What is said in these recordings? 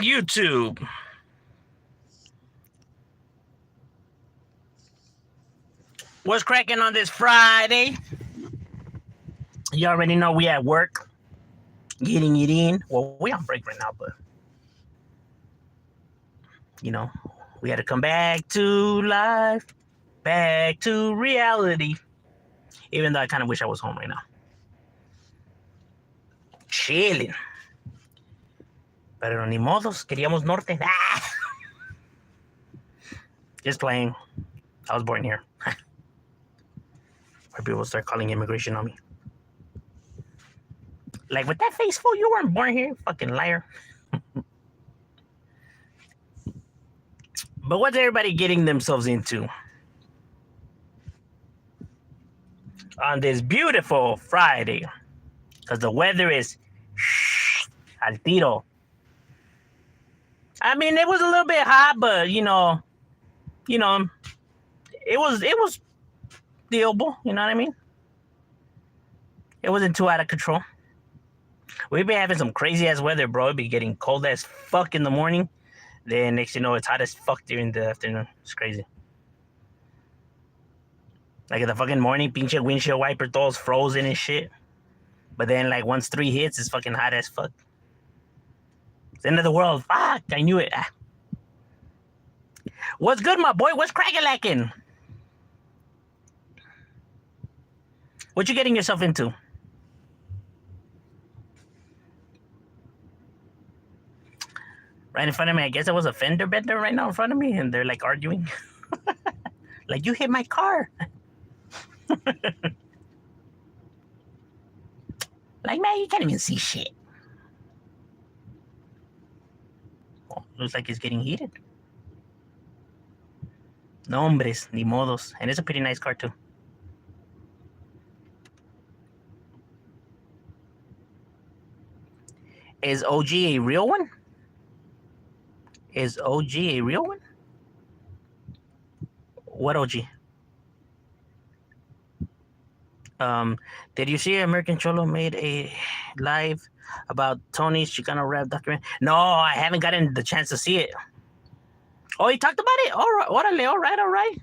YouTube. What's cracking on this Friday? You already know we at work, getting it in. Well, we on break right now, but you know, we had to come back to life, back to reality. Even though I kind of wish I was home right now, chilling. Pero ni modos, queríamos norte. Ah! Just playing. I was born here. Where people start calling immigration on me. Like, with that face, fool, you weren't born here, fucking liar. But what's everybody getting themselves into on this beautiful Friday? Because the weather is al tiro. I mean, it was a little bit hot, but it was dealable. You know what I mean? It wasn't too out of control. We've been having some crazy ass weather, bro. It'd be getting cold as fuck in the morning. Then next you know, it's hot as fuck during the afternoon. It's crazy. Like in the fucking morning, pinche windshield wiper todos frozen and shit. But then like once 3 hits, it's fucking hot as fuck. It's the end of the world. Fuck, I knew it. What's good, my boy? What's cracking lacking? What you getting yourself into? Right in front of me, I guess there was a fender bender right now in front of me, and they're like arguing. Like, you hit my car. Like, man, you can't even see shit. Oh, looks like it's getting heated. No hombres, ni modos. And it's a pretty nice car, too. Is OG a real one? Is OG a real one? What OG? Did you see American Cholo made a live about Tony's Chicano rap document? No, I haven't gotten the chance to see it. Oh, he talked about it? All right, all right.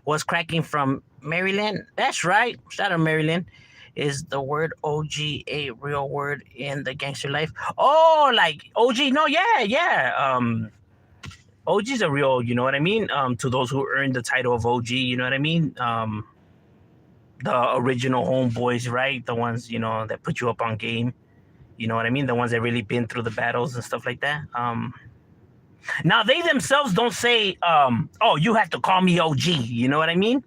Was cracking from Maryland? That's right. Shout out Maryland. Is the word OG a real word in the gangster life? Oh, like OG? No, yeah. OG's a real, you know what I mean? To those who earned the title of OG, you know what I mean? The original homeboys, right? The ones, you know, that put you up on game. You know what I mean? The ones that really been through the battles and stuff like that. Now they themselves don't say, oh, you have to call me OG. You know what I mean?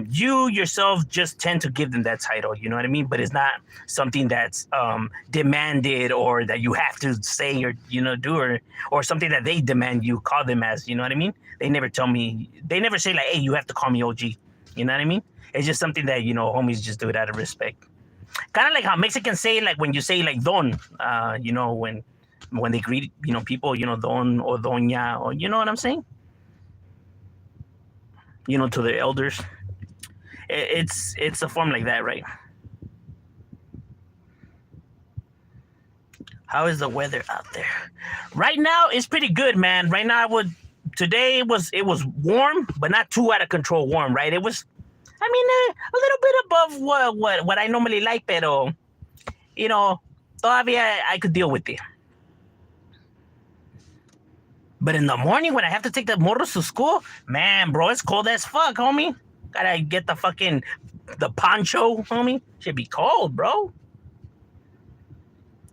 You yourself just tend to give them that title. You know what I mean? But it's not something that's demanded or that you have to say or, you know, do or something that they demand you call them as. You know what I mean? They never tell me. They never say like, hey, you have to call me OG. You know what I mean? It's just something that, you know, homies just do it out of respect. Kind of like how Mexicans say, like, when you say, like, don, you know, when they greet, you know, people, you know, don or doña, or, you know what I'm saying? You know, to the elders. It's a form like that, right? How is the weather out there? Right now, it's pretty good, man. Right now, today it was warm, but not too out of control warm, right? It was, I mean, a little bit above what I normally like, pero, you know, todavía I could deal with it. But in the morning when I have to take the morros to school, man, bro, it's cold as fuck, homie. Gotta get the poncho, homie. Should be cold, bro.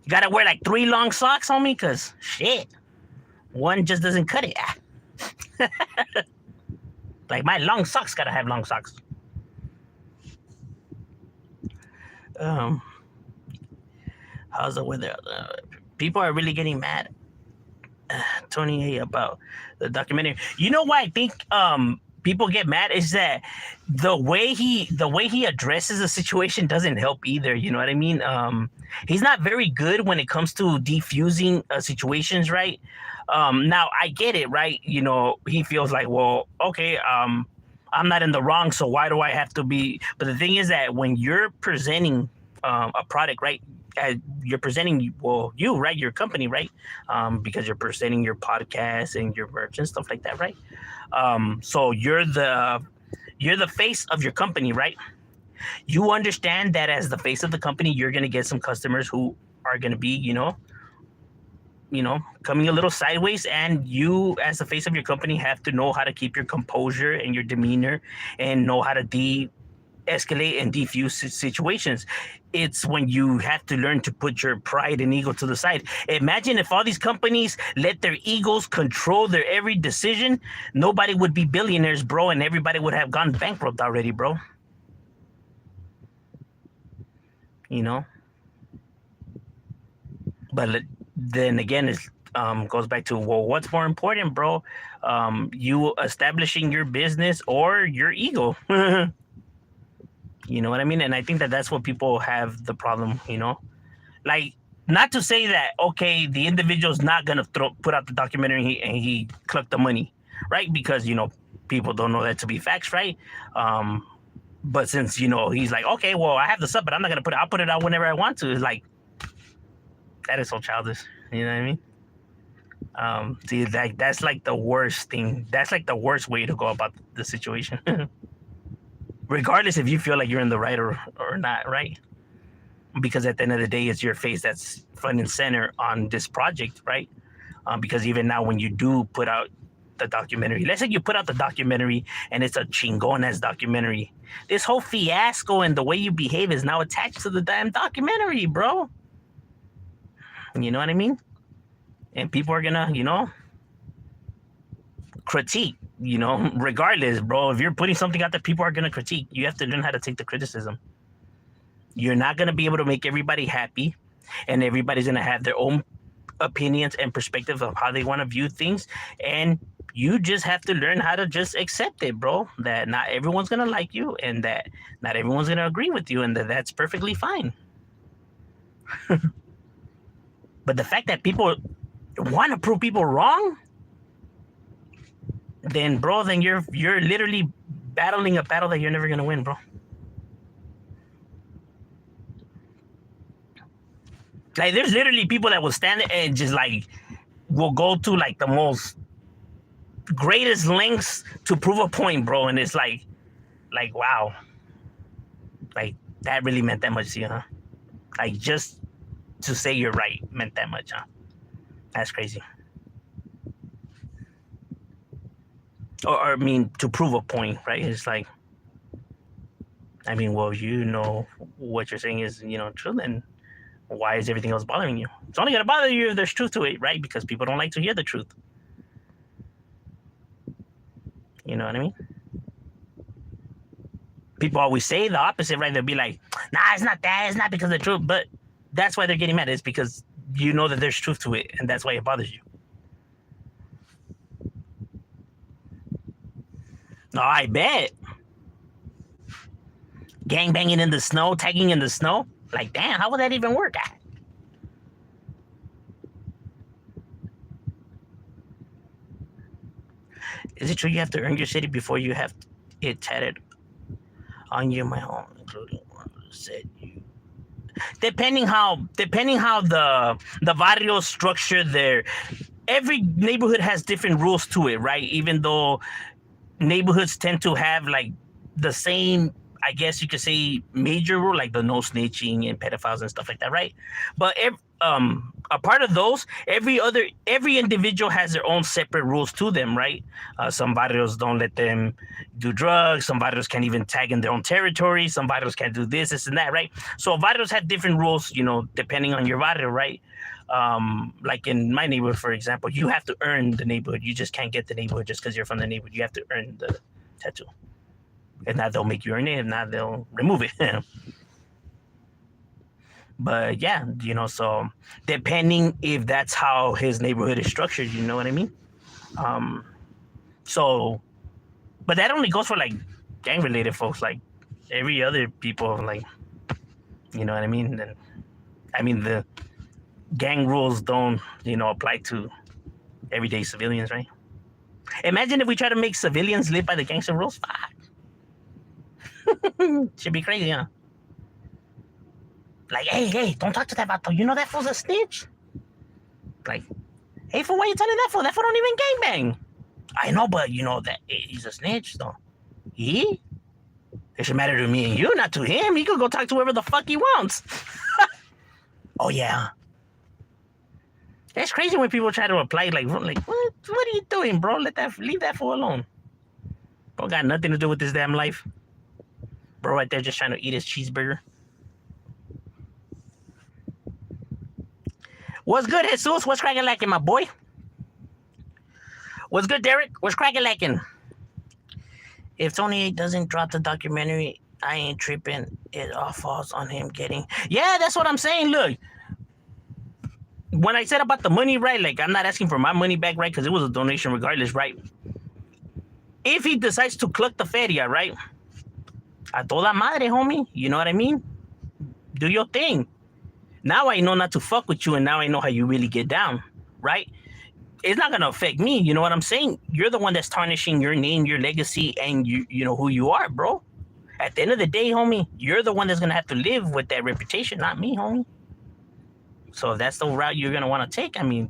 You gotta wear like 3 long socks, homie, because shit, one just doesn't cut it. Like, my long socks gotta have long socks. How's the weather? People are really getting mad, Tony, about the documentary. You know why I think people get mad is that the way he addresses the situation doesn't help either. You know what I mean? He's not very good when it comes to defusing situations, right? Now I get it, right? You know, he feels like, well, okay, I'm not in the wrong, so why do I have to be? But the thing is that when you're presenting a product, right, you're presenting, well, you, right, your company, right, because you're presenting your podcast and your merch and stuff like that, right? So you're the face of your company, right? You understand that as the face of the company, you're going to get some customers who are going to be, coming a little sideways, and you, as the face of your company, have to know how to keep your composure and your demeanor, and know how to de-escalate and defuse situations. It's when you have to learn to put your pride and ego to the side. Imagine if all these companies let their egos control their every decision, nobody would be billionaires, bro, and everybody would have gone bankrupt already, bro. You know? But then again, it goes back to, well, what's more important, bro? You establishing your business or your ego? You know what I mean? And I think that that's what people have the problem, like, not to say that, okay, the individual's not gonna put out the documentary and he collect the money, right? Because people don't know that to be facts, right? But since he's like, okay, well, I have the sub, but I'm not gonna I'll put it out whenever I want to. It's like, that is so childish. You know what I mean? See, that's like the worst thing. That's like the worst way to go about the situation. Regardless if you feel like you're in the right or not, right? Because at the end of the day, it's your face that's front and center on this project, right? Because even now, when you do put out the documentary, let's say you put out the documentary and it's a chingonas documentary, this whole fiasco and the way you behave is now attached to the damn documentary, bro. You know what I mean? And people are gonna, critique, regardless, bro. If you're putting something out there, people are gonna critique. You have to learn how to take the criticism. You're not gonna be able to make everybody happy, and everybody's gonna have their own opinions and perspective of how they want to view things. And you just have to learn how to just accept it, bro. That not everyone's gonna like you, and that not everyone's gonna agree with you, and that's perfectly fine. But the fact that people want to prove people wrong, then, bro, then you're literally battling a battle that you're never gonna win, bro. Like, there's literally people that will stand there and just like will go to like the most greatest lengths to prove a point, bro. And it's like wow, like that really meant that much to you, huh? Like, just to say you're right meant that much, huh? That's crazy. Or I mean, to prove a point, right? It's like, I mean, well, what you're saying is, true, then why is everything else bothering you? It's only gonna bother you if there's truth to it, right? Because people don't like to hear the truth. You know what I mean? People always say the opposite, right? They'll be like, nah, it's not that. It's not because of the truth. But that's why they're getting mad. It's because you know that there's truth to it, and that's why it bothers you. Oh, I bet. Gang banging in the snow, tagging in the snow. Like, damn, how would that even work? Is it true you have to earn your city before you have it tatted on you, my home, including one said you? Depending how the barrio structure there, every neighborhood has different rules to it, right? Even though neighborhoods tend to have like the same, I guess you could say, major rule, like the no snitching and pedophiles and stuff like that, right? But a part of those, every individual has their own separate rules to them, right? Some barrios don't let them do drugs. Some barrios can't even tag in their own territory. Some barrios can't do this and that, right? So barrios have different rules, depending on your barrio, right? Like in my neighborhood, for example, you have to earn the neighborhood. You just can't get the neighborhood just because you're from the neighborhood. You have to earn the tattoo. If not, they'll make you earn it. If not, they'll remove it. But yeah, so depending if that's how his neighborhood is structured, you know what I mean? So, but that only goes for like gang related folks, like every other people, like, you know what I mean? And I mean, the gang rules don't, apply to everyday civilians, right? Imagine if we try to make civilians live by the gangster rules. Fuck. Should be crazy, huh? Like, hey, don't talk to that vato. You know that fool's a snitch. Like, hey, fool, why you telling that fool? That fool don't even gangbang. I know, but you know that he's a snitch, though. He? It should matter to me and you, not to him. He could go talk to whoever the fuck he wants. Oh, yeah. That's crazy when people try to reply like what are you doing, bro? Leave that fool alone. Bro got nothing to do with this damn life. Bro right there just trying to eat his cheeseburger. What's good, Jesus? What's cracking lacking, my boy? What's good, Derek? What's cracking lacking? If Tony doesn't drop the documentary, I ain't tripping. It all falls on him getting... Yeah, that's what I'm saying. Look, when I said about the money, right, like, I'm not asking for my money back, right, because it was a donation regardless, right? If he decides to cluck the feria, right, a toda madre, homie, you know what I mean? Do your thing. Now I know not to fuck with you, and now I know how you really get down, right? It's not going to affect me, you know what I'm saying? You're the one that's tarnishing your name, your legacy, and you know who you are, bro. At the end of the day, homie, you're the one that's going to have to live with that reputation, not me, homie. So if that's the route you're going to want to take, I mean,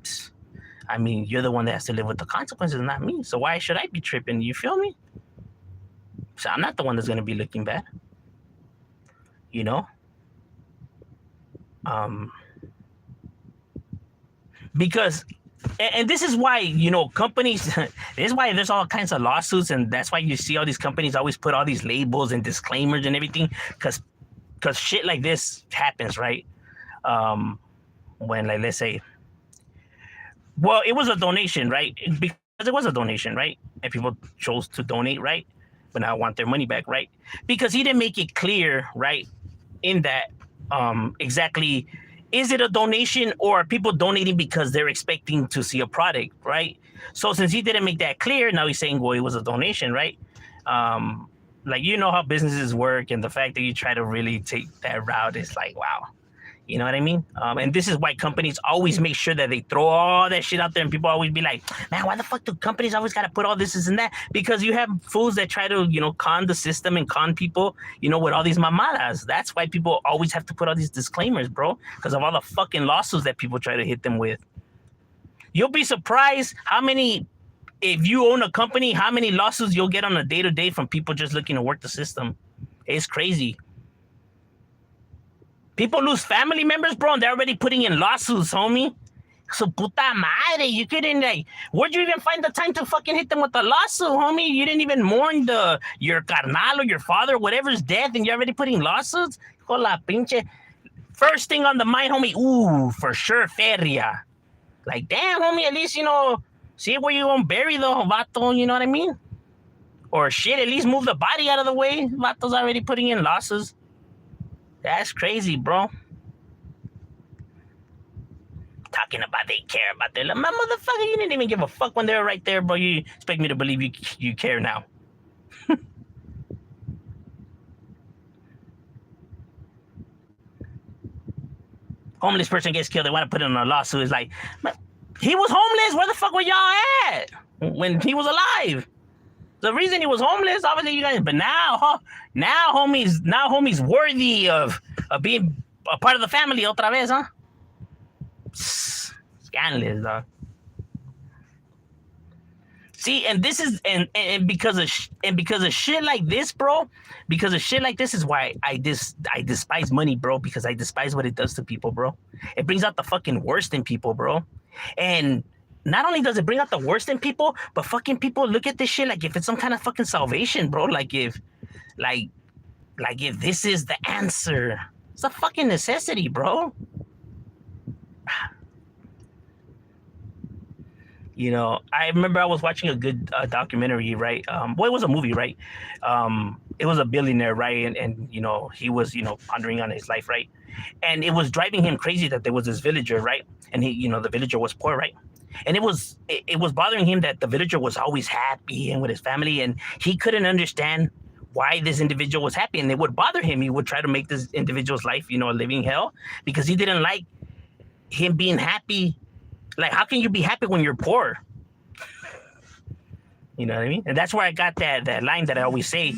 you're the one that has to live with the consequences, not me. So why should I be tripping? You feel me? So I'm not the one that's going to be looking bad. You know? Because, and this is why, you know, companies, this is why there's all kinds of lawsuits, and that's why you see all these companies always put all these labels and disclaimers and everything, because shit like this happens, right? When, like, let's say, well, it was a donation, right? Because it was a donation, right? And people chose to donate, right? But now want their money back, right? Because he didn't make it clear, right? In that, exactly, is it a donation or are people donating because they're expecting to see a product, right? So since he didn't make that clear, now he's saying, well, it was a donation, right? Like, you know how businesses work, and the fact that you try to really take that route is like, wow. You know what I mean? And this is why companies always make sure that they throw all that shit out there, and people always be like, man, why the fuck do companies always got to put all this and that? Because you have fools that try to, you know, con the system and con people, you know, with all these mamadas. That's why people always have to put all these disclaimers, bro, because of all the fucking lawsuits that people try to hit them with. You'll be surprised how many, if you own a company, how many lawsuits you'll get on a day-to-day from people just looking to work the system. It's crazy. People lose family members, bro, and they're already putting in lawsuits, homie. So puta madre, you couldn't, like, where'd you even find the time to fucking hit them with a lawsuit, homie? You didn't even mourn your carnal or your father, whatever's dead, and you're already putting lawsuits? Hola, pinche. First thing on the mind, homie, ooh, for sure, feria. Like, damn, homie, at least, you know, see where you're gonna bury the vato, you know what I mean? Or shit, at least move the body out of the way. Vato's already putting in losses. That's crazy, bro. Talking about they care about their... My motherfucker, you didn't even give a fuck when they were right there, bro. You expect me to believe you care now. Homeless person gets killed. They want to put it on a lawsuit. It's like, he was homeless. Where the fuck were y'all at when he was alive? The reason he was homeless, obviously, you guys. But now homie's worthy of being a part of the family. Otra vez, huh? Scandalous, dog. See, and this is and because of shit like this, bro. Because of shit like this is why I despise money, bro. Because I despise what it does to people, bro. It brings out the fucking worst in people, bro. And not only does it bring out the worst in people, but fucking people look at this shit like if it's some kind of fucking salvation, bro. Like if this is the answer. It's a fucking necessity, bro. You know, I remember I was watching a good documentary, right? Well, it was a movie, right? It was a billionaire, right? And you know, he was, you know, pondering on his life, right? And it was driving him crazy that there was this villager, right? And he, you know, the villager was poor, right? And it was bothering him that the villager was always happy and with his family, and he couldn't understand why this individual was happy, and it would bother him. He would try to make this individual's life, you know, a living hell, because he didn't like him being happy. Like, how can you be happy when you're poor? You know what I mean? And that's where I got that line that I always say,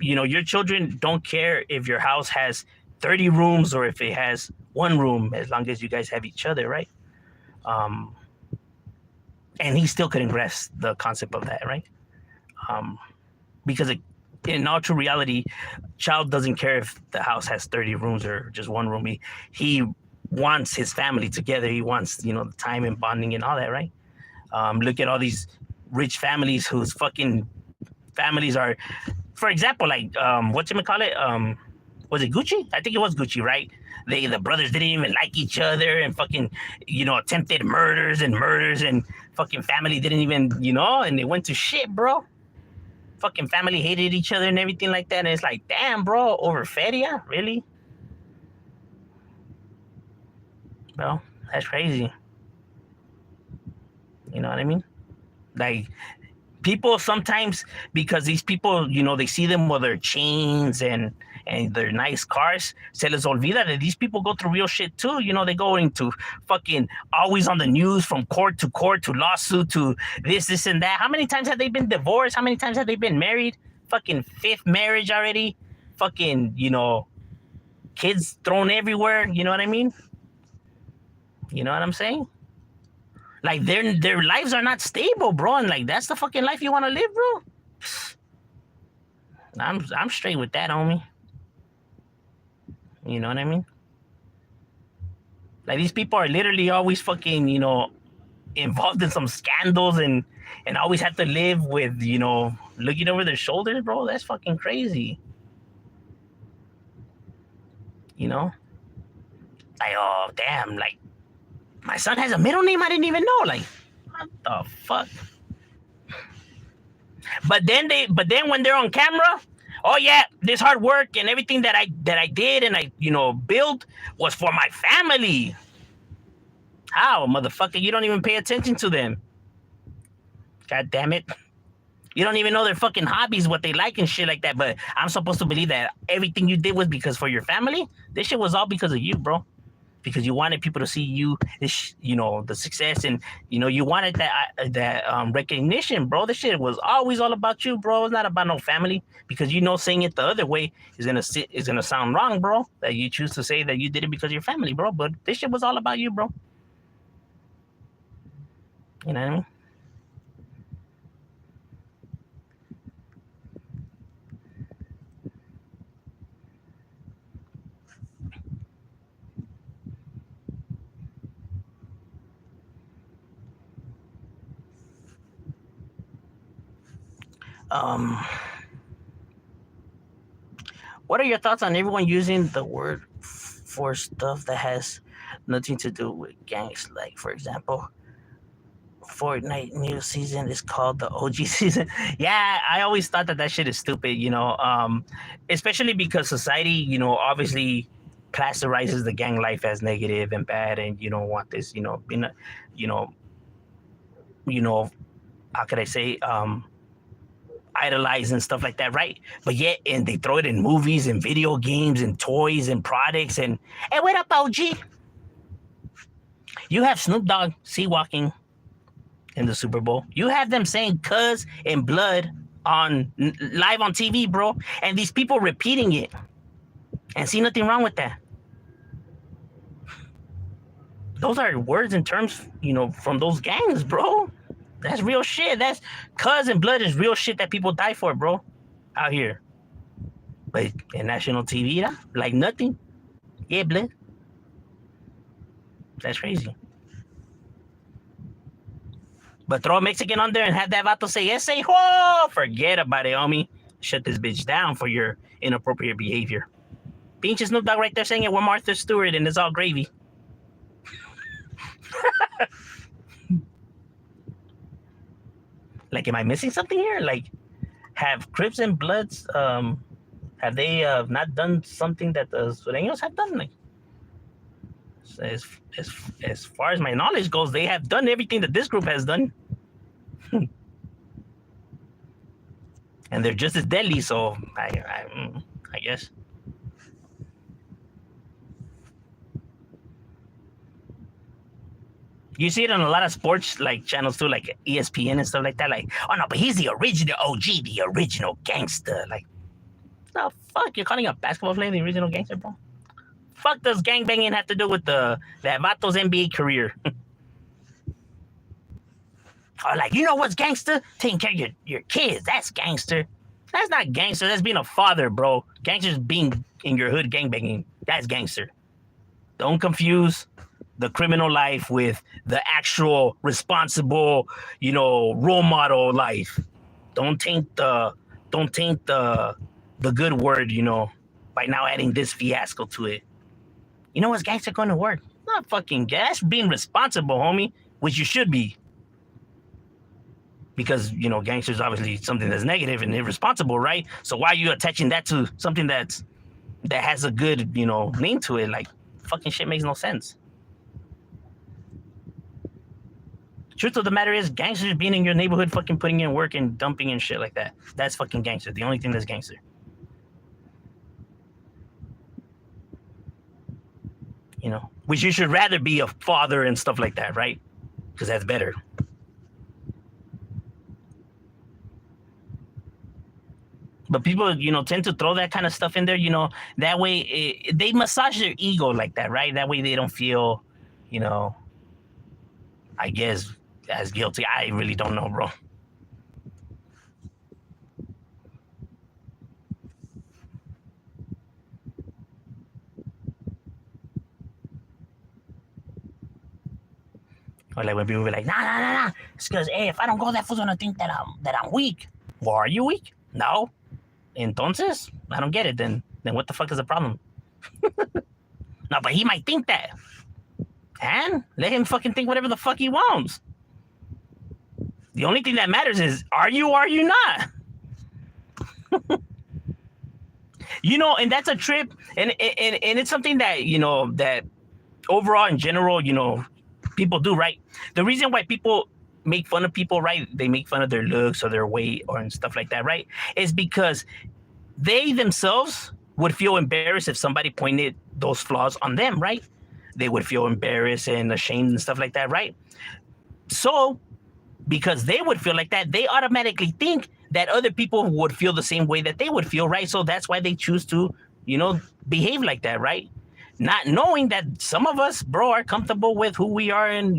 you know, your children don't care if your house has 30 rooms or if it has one room, as long as you guys have each other, right? Um, and he still couldn't grasp the concept of that, right? Um, because in all true reality, child doesn't care if the house has 30 rooms or just one room. He wants his family together. He wants, the time and bonding and all that, right? Look at all these rich families whose fucking families are, for example, like whatchamacallit, was it Gucci? I think it was Gucci, right? The brothers didn't even like each other and fucking, attempted murders and fucking family didn't even, and they went to shit, bro. Fucking family hated each other and everything like that. And it's like, damn, bro, over feria? Really? Bro, that's crazy. You know what I mean? Like, people sometimes, because these people, they see them with their chains and their nice cars, se les olvida that these people go through real shit too. They go into fucking always on the news from court to lawsuit to this and that. How many times have they been divorced? How many times have they been married? Fucking fifth marriage already. Fucking, kids thrown everywhere. You know what I mean? You know what I'm saying? Like their lives are not stable, bro, and like that's the fucking life you want to live, bro. I'm straight with that, homie. You know what I mean? Like these people are literally always fucking, involved in some scandals and always have to live with, looking over their shoulders, bro. That's fucking crazy. Like, oh damn, like my son has a middle name I didn't even know. Like, what the fuck? But then when they're on camera, oh yeah, this hard work and everything that I did and I built was for my family. How, motherfucker? You don't even pay attention to them. God damn it. You don't even know their fucking hobbies, what they like and shit like that. But I'm supposed to believe that everything you did was because for your family? This shit was all because of you, bro. Because you wanted people to see you, the success, and you wanted that recognition, bro. This shit was always all about you, bro. It's not about no family. Because saying it the other way is gonna sound wrong, bro. That you choose to say that you did it because of your family, bro. But this shit was all about you, bro. You know what I mean? What are your thoughts on everyone using the word for stuff that has nothing to do with gangs? Like, for example, Fortnite new season is called the OG season. Yeah, I always thought that shit is stupid, especially because society, obviously classifies the gang life as negative and bad, and you don't want this, being a, you know, how could I say, idolize and stuff like that, right? But yet, and they throw it in movies and video games and toys and products and hey, what up, OG? You have Snoop Dogg sea walking in the Super Bowl. You have them saying "cuz" and "blood" on live on TV, bro, and these people repeating it and see nothing wrong with that. Those are words and terms, from those gangs, bro. That's real shit. That's "cuz" and "blood" is real shit that people die for, bro, out here. But in national TV, like nothing. Yeah, blood. That's crazy. But throw a Mexican on there and have that vato say, "Ese ho!" Forget about it, homie. Shut this bitch down for your inappropriate behavior. Pinche Snoop Dogg right there saying it with Martha Stewart and it's all gravy. Like, am I missing something here? Like, have Crips and Bloods, have they not done something that the Sureños have done? Like, as far as my knowledge goes, they have done everything that this group has done. And they're just as deadly, so I guess. You see it on a lot of sports like channels too, like ESPN and stuff like that. Like, oh no, but he's the original OG, the original gangster. Like, the fuck? You're calling a basketball player the original gangster, bro? fuck does gangbanging have to do with that Vato's NBA career? Or like, you know what's gangster? Taking care of your kids. That's gangster. That's not gangster. That's being a father, bro. Gangster's being in your hood gangbanging. That's gangster. Don't confuse the criminal life with the actual responsible, role model life. Don't taint the good word, by now adding this fiasco to it. You know what's gangster going to work? Not fucking gas. Being responsible, homie, which you should be. Because, gangster is obviously something that's negative and irresponsible, right? So why are you attaching that to something that has a good, name to it? Like, fucking shit makes no sense. Truth of the matter is, gangsters being in your neighborhood, fucking putting in work and dumping and shit like that. That's fucking gangster. The only thing that's gangster. Which you should rather be a father and stuff like that, right? Because that's better. But people, tend to throw that kind of stuff in there, that way they massage their ego like that, right? That way they don't feel, I guess, as guilty. I really don't know, bro. Or like when people be like, nah. It's because, hey, if I don't go, that fool's gonna think that I'm weak. Well, are you weak? No. Entonces, I don't get it. Then what the fuck is the problem? No, but he might think that. And let him fucking think whatever the fuck he wants. The only thing that matters is, are you or are you not? And that's a trip. And it's something that, that overall in general, people do, right? The reason why people make fun of people, right? They make fun of their looks or their weight or and stuff like that, right? Is because they themselves would feel embarrassed if somebody pointed those flaws on them, right? They would feel embarrassed and ashamed and stuff like that, right? So, because they would feel like that, they automatically think that other people would feel the same way that they would feel, right? So that's why they choose to, behave like that, right? Not knowing that some of us, bro, are comfortable with who we are and,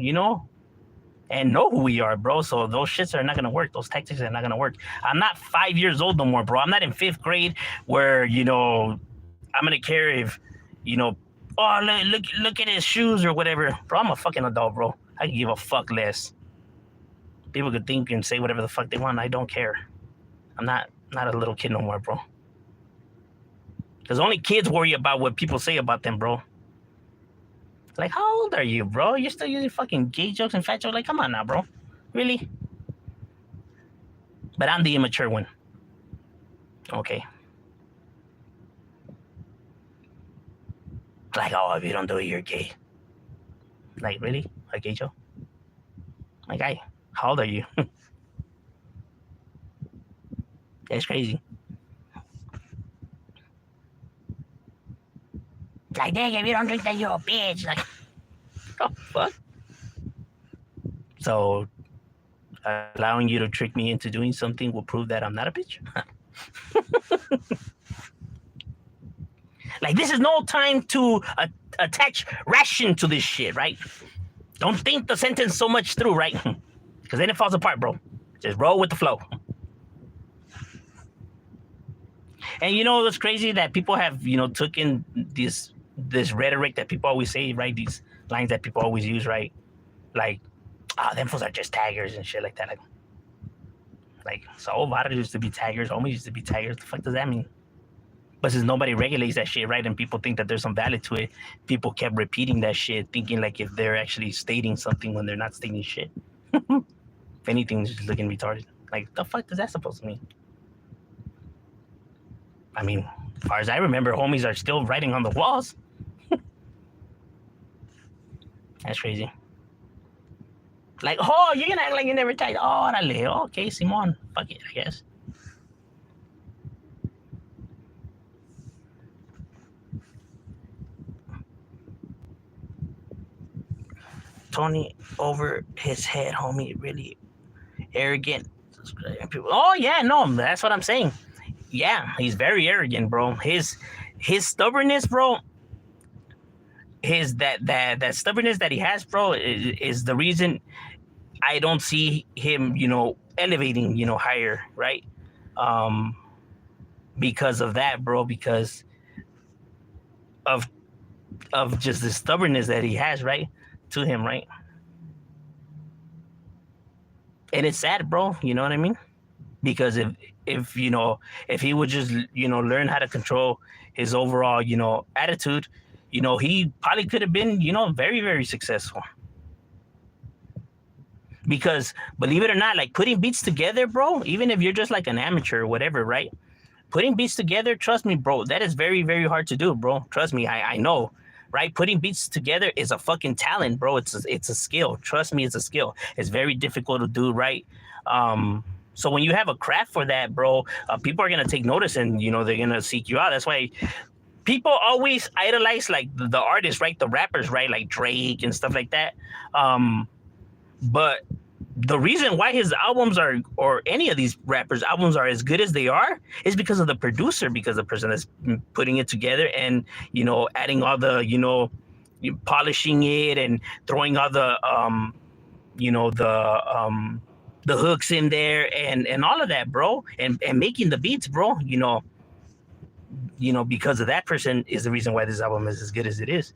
and know who we are, bro. So those shits are not going to work. Those tactics are not going to work. I'm not 5 years old no more, bro. I'm not in 5th grade where, I'm going to care if, oh, look at his shoes or whatever. Bro, I'm a fucking adult, bro. I can give a fuck less. People could think and say whatever the fuck they want. I don't care. I'm not a little kid no more, bro. Because only kids worry about what people say about them, bro. Like, how old are you, bro? You're still using fucking gay jokes and fat jokes? Like, come on now, bro. Really? But I'm the immature one. Okay. Like, oh, if you don't do it, you're gay. Like, really? A gay joke? Like, how old are you? That's crazy. Like, dang, if you don't drink that, you're a bitch. Like, oh, fuck. So, allowing you to trick me into doing something will prove that I'm not a bitch? Like, this is no time to attach ration to this shit, right? Don't think the sentence so much through, right? Because then it falls apart, bro. Just roll with the flow. And what's crazy? That people have, taken this rhetoric that people always say, right? These lines that people always use, right? Like, them fools are just taggers and shit like that. Like so Vara used to be taggers, homies used to be taggers. The fuck does that mean? But since nobody regulates that shit, right, and people think that there's some value to it, people kept repeating that shit, thinking like if they're actually stating something when they're not stating shit. If anything, just looking retarded. Like, the fuck is that supposed to mean? I mean, as far as I remember, homies are still writing on the walls. That's crazy. Like, oh, you're gonna act like you never tagged. Oh, orale. Okay, Simon. Fuck it, I guess. Tony over his head, homie. Really arrogant. Oh yeah, no, that's what I'm saying. Yeah, he's very arrogant, bro. His stubbornness, bro. his that stubbornness that he has, bro, is the reason I don't see him, elevating, higher, right? Um, because of that, bro. Because of just the stubbornness that he has, right, to him, right? And it's sad, bro. You know what I mean? Because if if he would just learn how to control his overall attitude, he probably could have been very very successful. Because believe it or not, like putting beats together, bro, even if you're just like an amateur or whatever, right? Putting beats together, trust me, bro, that is very, very hard to do, bro. Trust me, I know, right? Putting beats together is a fucking talent, bro. It's a skill. Trust me, it's a skill. It's very difficult to do, right? So when you have a craft for that, bro, people are gonna take notice and they're gonna seek you out. That's why people always idolize like the artists, right? The rappers, right? Like Drake and stuff like that. But the reason why his albums are, or any of these rappers' albums are as good as they are, is because of the producer, because the person that's putting it together and adding all the polishing it and throwing all the the hooks in there and all of that, bro, and making the beats, bro. Because of that person is the reason why this album is as good as it is.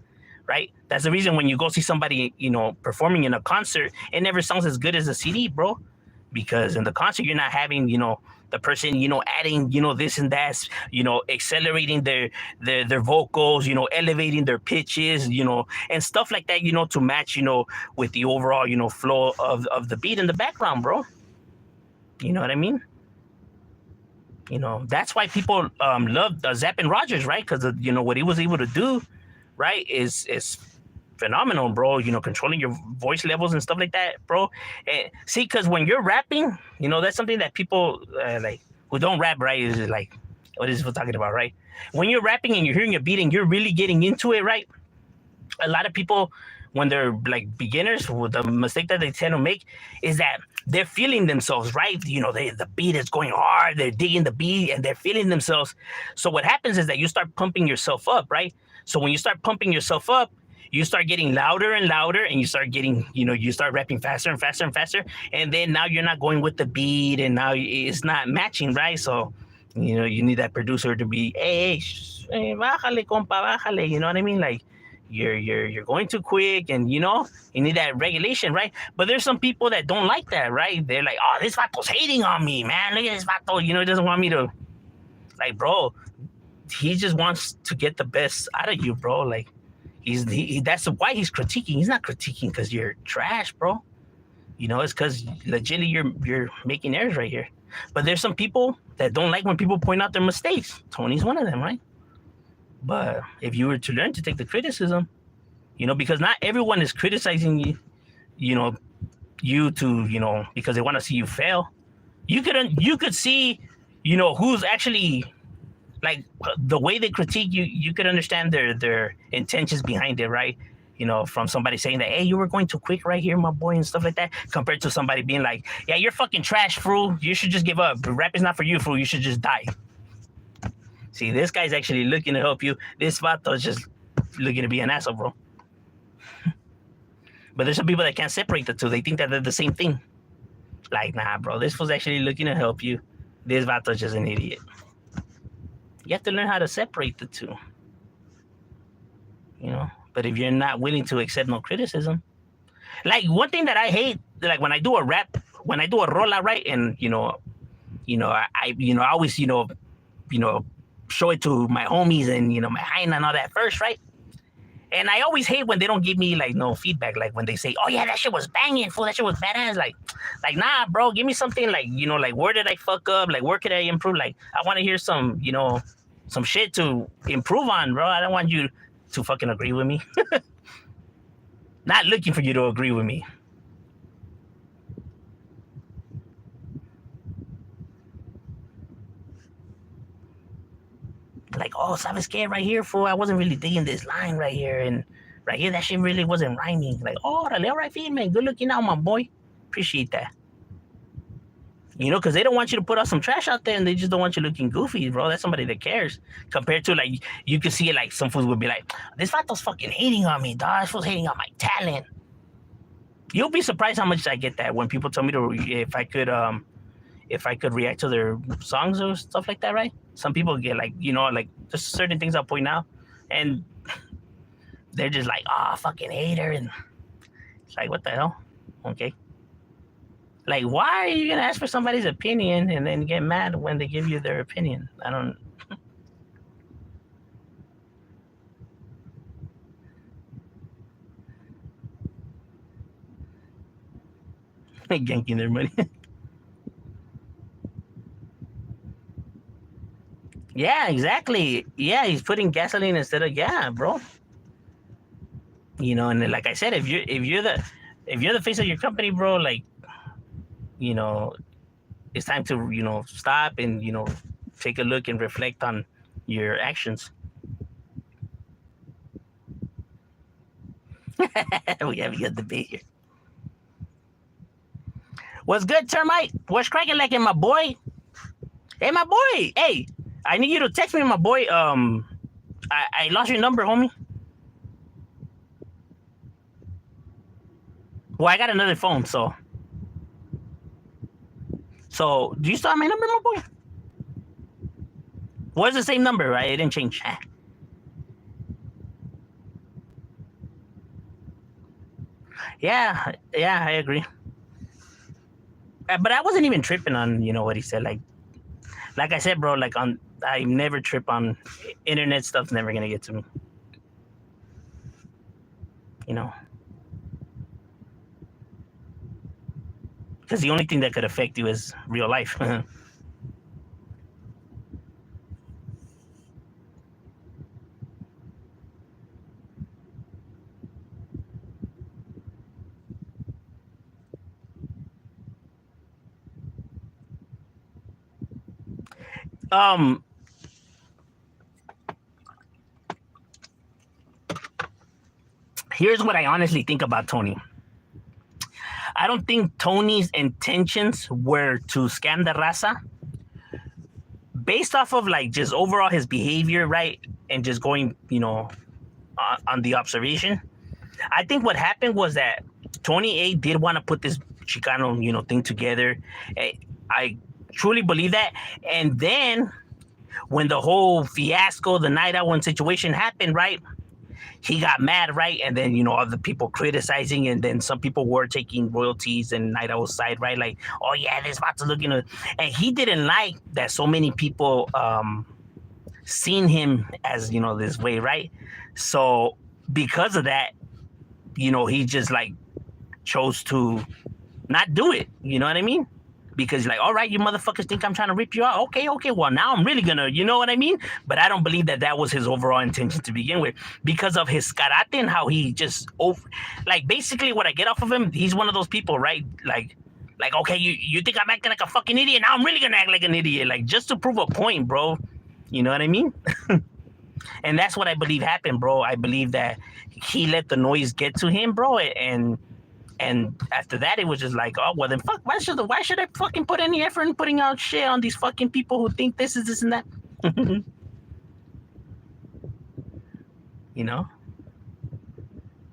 Right? That's the reason when you go see somebody, performing in a concert, it never sounds as good as a CD, bro. Because in the concert, you're not having, the person, adding, this and that, accelerating their vocals, elevating their pitches, and stuff like that, to match, with the overall, flow of the beat in the background, bro. You know what I mean? That's why people love Zapp and Rogers, right? Because what he was able to do, right, is phenomenal, bro. Controlling your voice levels and stuff like that, bro. And see, because when you're rapping, that's something that people like who don't rap, right, is like, what is we're talking about, right? When you're rapping and you're hearing a beat and you're really getting into it, right? A lot of people, when they're like beginners, the mistake that they tend to make is that they're feeling themselves, right? The beat is going hard, they're digging the beat and they're feeling themselves. So what happens is that you start pumping yourself up, right? So when you start pumping yourself up, you start getting louder and louder, and you start getting, you start rapping faster and faster and faster, and then now you're not going with the beat, and now it's not matching, right? So, you need that producer to be, hey, bájale, compa, bájale, you know what I mean? Like, you're going too quick, and you need that regulation, right? But there's some people that don't like that, right? They're like, oh, this vato's hating on me, man. Look at this vato, he doesn't want me to, like, bro, he just wants to get the best out of you, bro. Like, that's why he's critiquing. He's not critiquing because you're trash, bro. It's because legitimately you're making errors right here. But there's some people that don't like when people point out their mistakes. Tony's one of them, right? But if you were to learn to take the criticism, because not everyone is criticizing you, because they want to see you fail. You could see, who's actually, like, the way they critique you, you could understand their intentions behind it, right? From somebody saying that, hey, you were going too quick right here, my boy, and stuff like that, compared to somebody being like, yeah, you're fucking trash, fool. You should just give up. Rap is not for you, fool. You should just die. See, this guy's actually looking to help you. This vato is just looking to be an asshole, bro. But there's some people that can't separate the two. They think that they're the same thing. Like, nah, bro, this was actually looking to help you. This vato is just an idiot. You have to learn how to separate the two. But if you're not willing to accept no criticism, like, one thing that I hate, like, when I do a rap, when I do a rola, right, and I always show it to my homies and my hyena and all that first, right? And I always hate when they don't give me like no feedback, like when they say, oh yeah, that shit was banging, fool, that shit was badass. Like nah, bro, give me something like, like, where did I fuck up? Like, where could I improve? Like, I want to hear some, some shit to improve on, bro. I don't want you to fucking agree with me. Not looking for you to agree with me. Like, oh, ¿sabes qué? Right here, fool, I wasn't really digging this line right here, and right here, that shit really wasn't rhyming. Like, oh, all right, man, good looking out, my boy. Appreciate that. Because they don't want you to put out some trash out there, and they just don't want you looking goofy, bro. That's somebody that cares. Compared to like, you can see it like some fools would be like, this vato's fucking hating on me, dog. This fool's hating on my talent. You'll be surprised how much I get that when people tell me if I could react to their songs or stuff like that, right? Some people get like, like just certain things I'll point out, and they're just like, fucking hater, and it's like, what the hell? Okay. Like, why are you gonna ask for somebody's opinion and then get mad when they give you their opinion? I don't. Yanking their money. Yeah, exactly. Yeah, he's putting gasoline instead of bro. And like I said, if you're the face of your company, bro, like, it's time to stop and take a look and reflect on your actions. We have a good debate here. What's good, Termite? What's cracking like in my boy? Hey, my boy. Hey, I need you to text me, my boy. I lost your number, homie. Well, I got another phone, so. So, do you still have my number, my boy? Well, it's the same number, right? It didn't change. Yeah, I agree. But I wasn't even tripping on, what he said. Like I said, bro, I never trip on internet stuff's never gonna get to me. Because the only thing that could affect you is real life. Here's what I honestly think about Tony. I don't think Tony's intentions were to scam the raza. Based off of just overall his behavior, right? And just going, on the observation. I think what happened was that Tony A did want to put this Chicano, thing together. I truly believe that. And then when the whole fiasco, the Night Owl situation happened, right? He got mad, right? And then, other people criticizing, and then some people were taking royalties and Night Owl's side, right? Like, oh yeah, this about to look, and he didn't like that so many people seen him as, this way, right? So because of that, he just chose to not do it. You know what I mean? Because all right, you motherfuckers think I'm trying to rip you out. Okay. Well, now I'm really gonna, you know what I mean? But I don't believe that was his overall intention to begin with, because of his karate and how he just basically what I get off of him. He's one of those people, right? Like, okay, you think I'm acting like a fucking idiot? Now I'm really gonna act like an idiot, just to prove a point, bro. You know what I mean? And that's what I believe happened, bro. I believe that he let the noise get to him, bro, and after that, it was just oh, well, then fuck, why should I fucking put any effort in putting out shit on these fucking people who think this is this and that?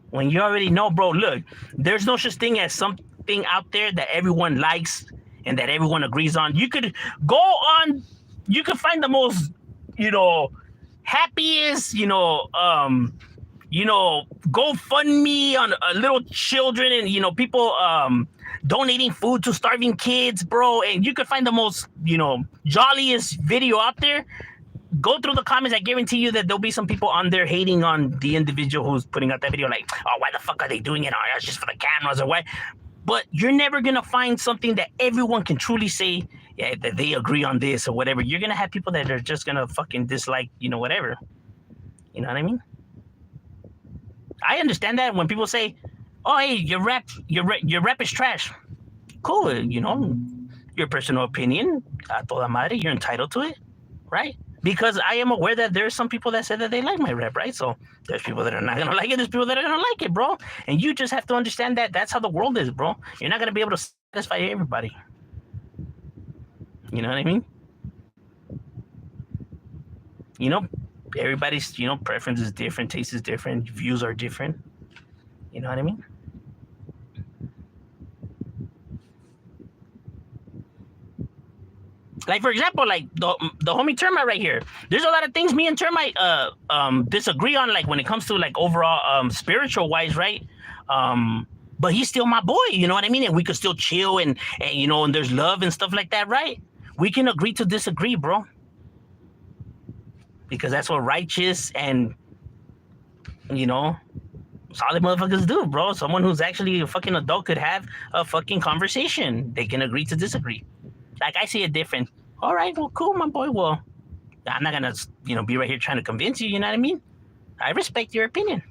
When you already know, bro, look, there's no such thing as something out there that everyone likes and that everyone agrees on. You could find the most, happiest, GoFundMe on little children and, people donating food to starving kids, bro. And you could find the most, jolliest video out there. Go through the comments. I guarantee you that there'll be some people on there hating on the individual who's putting out that video. Like, oh, why the fuck are they doing it? Oh, that's just for the cameras or what? But you're never going to find something that everyone can truly say, yeah, that they agree on this or whatever. You're going to have people that are just going to fucking dislike, whatever. You know what I mean? I understand that when people say, "Oh, hey, your rap is trash." Cool, your personal opinion, a toda madre, you're entitled to it, right? Because I am aware that there's some people that said that they like my rap, right? So there's people that are not gonna like it. There's people that are gonna like it, bro. And you just have to understand that that's how the world is, bro. You're not gonna be able to satisfy everybody. You know what I mean? You know, everybody's, preference is different, taste is different, views are different. You know what I mean? Like, for example, like the homie Termite right here. There's a lot of things me and Termite disagree on, like when it comes to like overall spiritual wise, right? But he's still my boy, you know what I mean? And we could still chill and there's love and stuff like that, right? We can agree to disagree, bro. Because that's what righteous and solid motherfuckers do, bro. Someone who's actually a fucking adult could have a fucking conversation. They can agree to disagree. Like, I see it different. All right, well, cool, my boy. Well, I'm not gonna, be right here trying to convince you. You know what I mean? I respect your opinion.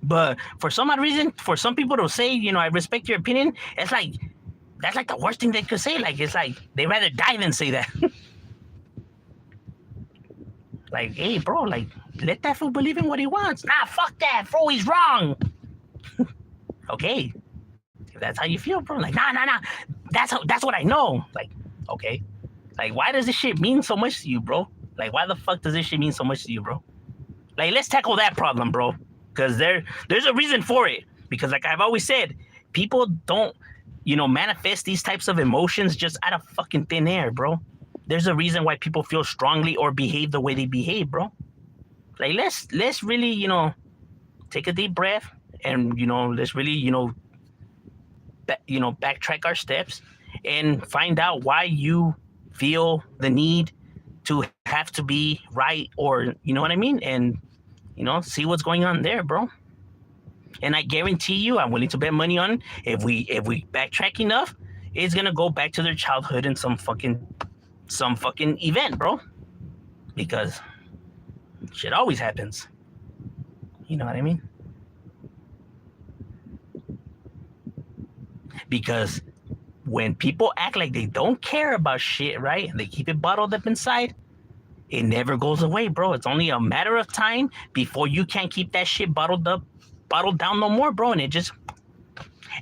But for some odd reason, for some people to say, I respect your opinion, it's like, that's like the worst thing they could say. Like, it's like they'd rather die than say that. Like, hey, bro, like, let that fool believe in what he wants. Nah, fuck that, bro, he's wrong. Okay, if that's how you feel, bro. Like, nah. That's what I know. Like, okay. Like, why does this shit mean so much to you, bro? Like, why the fuck does this shit mean so much to you, bro? Like, let's tackle that problem, bro. Because there's a reason for it. Because, like I've always said, people don't, manifest these types of emotions just out of fucking thin air, bro. There's a reason why people feel strongly or behave the way they behave, bro. Like, let's really, take a deep breath and, let's really, backtrack our steps and find out why you feel the need to have to be right, or you know what I mean, and see what's going on there, bro. And I guarantee you, I'm willing to bet money on, if we backtrack enough, it's gonna go back to their childhood in some fucking event, bro. Because shit always happens. You know what I mean? Because when people act like they don't care about shit, right? And they keep it bottled up inside, it never goes away, bro. It's only a matter of time before you can't keep that shit bottled down no more, bro.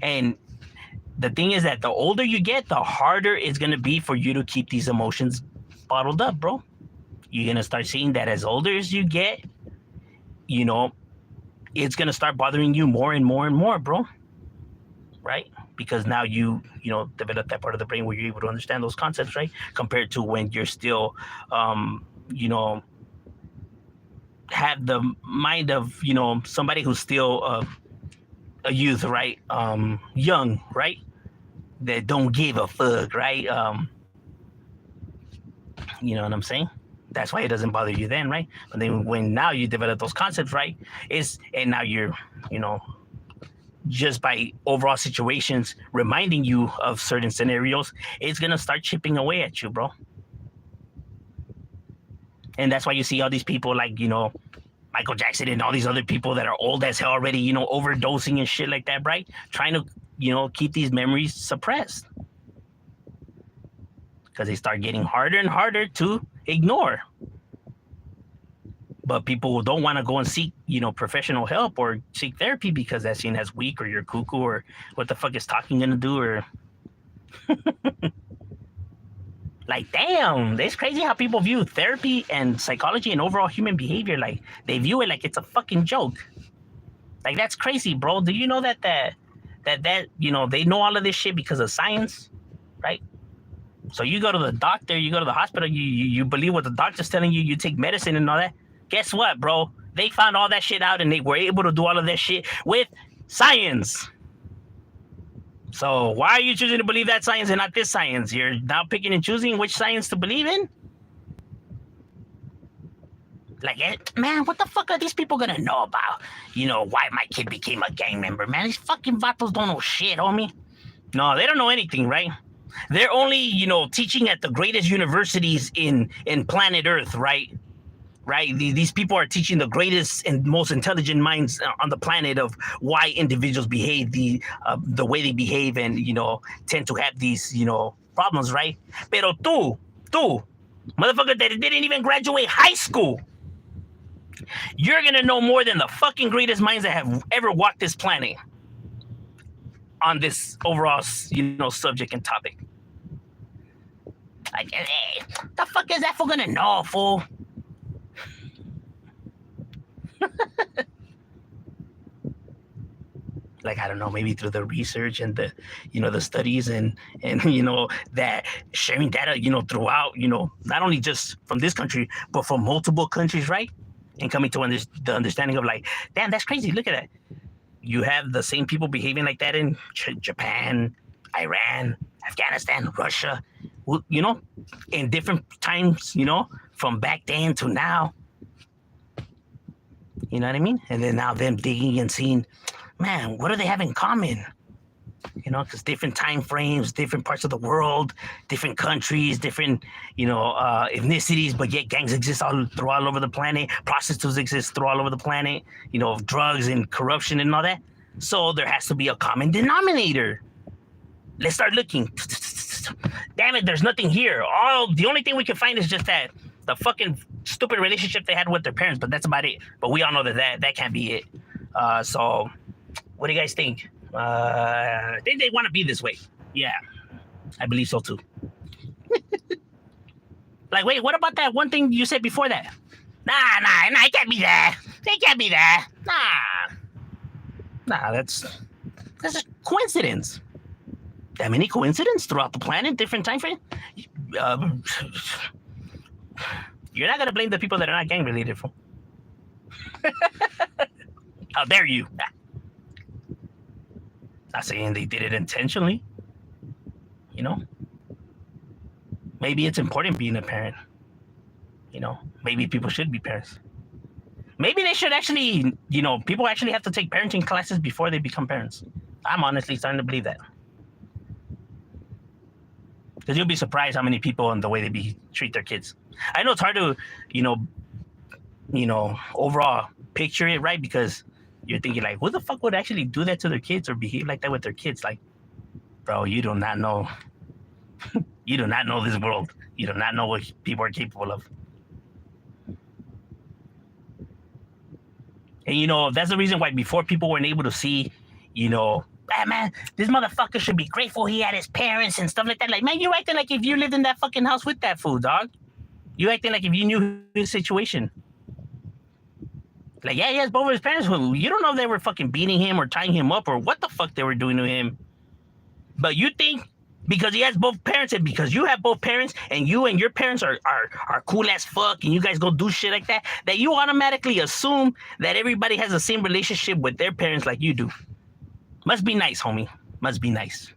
And the thing is that the older you get, the harder it's gonna be for you to keep these emotions bottled up, bro. You're gonna start seeing that as older as you get, it's gonna start bothering you more and more and more, bro. Right? Because now you develop that part of the brain where you're able to understand those concepts, right? Compared to when you're still, have the mind of, somebody who's still a youth, right? Young, right? That don't give a fuck, right? You know what I'm saying? That's why it doesn't bother you then, right? But then when now you develop those concepts, right? And now you're, just by overall situations reminding you of certain scenarios, it's gonna start chipping away at you, bro. And that's why you see all these people like, Michael Jackson and all these other people that are old as hell already, overdosing and shit like that, right? Trying to, keep these memories suppressed. Because they start getting harder and harder to ignore. But people don't want to go and seek, professional help or seek therapy because that's seen as weak, or you're cuckoo, or what the fuck is talking gonna do, or like, damn, it's crazy how people view therapy and psychology and overall human behavior. Like, they view it like it's a fucking joke. Like, that's crazy, bro. Do you know that they know all of this shit because of science, right? So you go to the doctor, you go to the hospital, you believe what the doctor's telling you, you take medicine and all that. Guess what, bro? They found all that shit out and they were able to do all of that shit with science. So why are you choosing to believe that science and not this science? You're now picking and choosing which science to believe in? Like, man, what the fuck are these people gonna know about, why my kid became a gang member? Man, these fucking vatos don't know shit, homie. No, they don't know anything, right? They're only, teaching at the greatest universities in planet Earth, right? Right? These people are teaching the greatest and most intelligent minds on the planet of why individuals behave the way they behave and, tend to have these, problems, right? Pero tú, motherfucker that didn't even graduate high school, you're going to know more than the fucking greatest minds that have ever walked this planet on this overall, subject and topic. Like, hey, the fuck is that fool gonna know, fool? Like, I don't know, maybe through the research and the, the studies and that sharing data, throughout, not only just from this country, but from multiple countries, right? And coming to the understanding of like, damn, that's crazy. Look at that. You have the same people behaving like that in Japan, Iran, Afghanistan, Russia, in different times, from back then to now. You know what I mean? And then now them digging and seeing, man, what do they have in common? Because different time frames, different parts of the world, different countries, different, ethnicities, but yet gangs exist all over the planet. Prostitutes exist all over the planet, drugs and corruption and all that. So there has to be a common denominator. Let's start looking. Damn it, there's nothing here. The only thing we can find is just that the fucking stupid relationship they had with their parents, but that's about it. But we all know that can't be it. So what do you guys think? I think they want to be this way. Yeah, I believe so too. Like, wait, what about that one thing you said before that? Nah, it can't be that. It can't be that. Nah, that's a coincidence. That many coincidences throughout the planet, different time frame. You're not gonna blame the people that are not gang related. How dare you? Not saying they did it intentionally. Maybe it's important being a parent. Maybe people should be parents. Maybe they should actually, people actually have to take parenting classes before they become parents. I'm honestly starting to believe that. Because you'll be surprised how many people and the way they treat their kids. I know it's hard to, overall picture it, right? Because you're thinking like, who the fuck would actually do that to their kids or behave like that with their kids? Like, bro, you do not know. You do not know this world. You do not know what people are capable of. And, that's the reason why before people weren't able to see, man, this motherfucker should be grateful he had his parents and stuff like that. Like, man, you acting like if you lived in that fucking house with that fool, dog. You acting like if you knew his situation. Like, yeah, he has both of his parents. You don't know if they were fucking beating him or tying him up or what the fuck they were doing to him. But you think because he has both parents and because you have both parents and you and your parents are cool as fuck and you guys go do shit like that you automatically assume that everybody has the same relationship with their parents like you do. Must be nice, homie. Must be nice.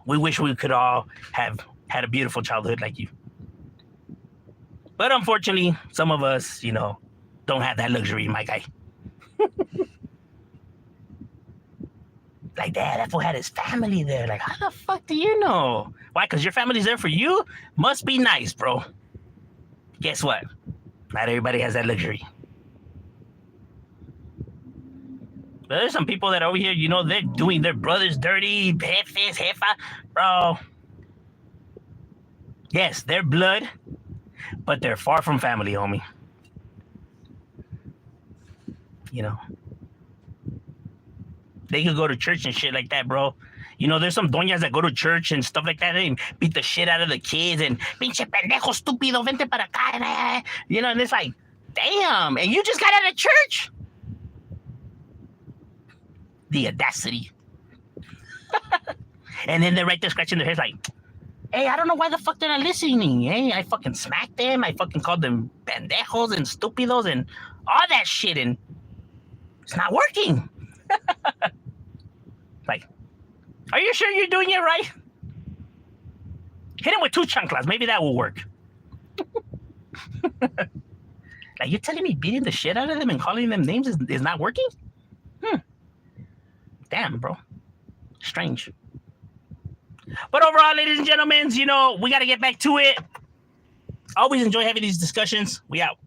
We wish we could all have had a beautiful childhood like you. But unfortunately, some of us, don't have that luxury, my guy. Like, that fool had his family there. Like, how the fuck do you know? Why? Because your family's there for you? Must be nice, bro. Guess what? Not everybody has that luxury. But there's some people that over here, they're doing their brothers dirty, jefes, jefa. Bro. Yes, they're blood, but they're far from family, homie. They could go to church and shit like that, bro. There's some doñas that go to church and stuff like that and beat the shit out of the kids and pinche pendejo estúpido, vente para acá. And it's like, damn, and you just got out of church? The audacity. And then they're right there scratching their heads like, hey, I don't know why the fuck they're not listening. Hey, I fucking smacked them. I fucking called them pendejos and stupidos and all that shit, and it's not working. Like, are you sure you're doing it right? Hit him with 2 chanclas. Maybe that will work. Like, you're telling me beating the shit out of them and calling them names is not working? Damn, bro. Strange. But overall, ladies and gentlemen, we got to get back to it. Always enjoy having these discussions. We out.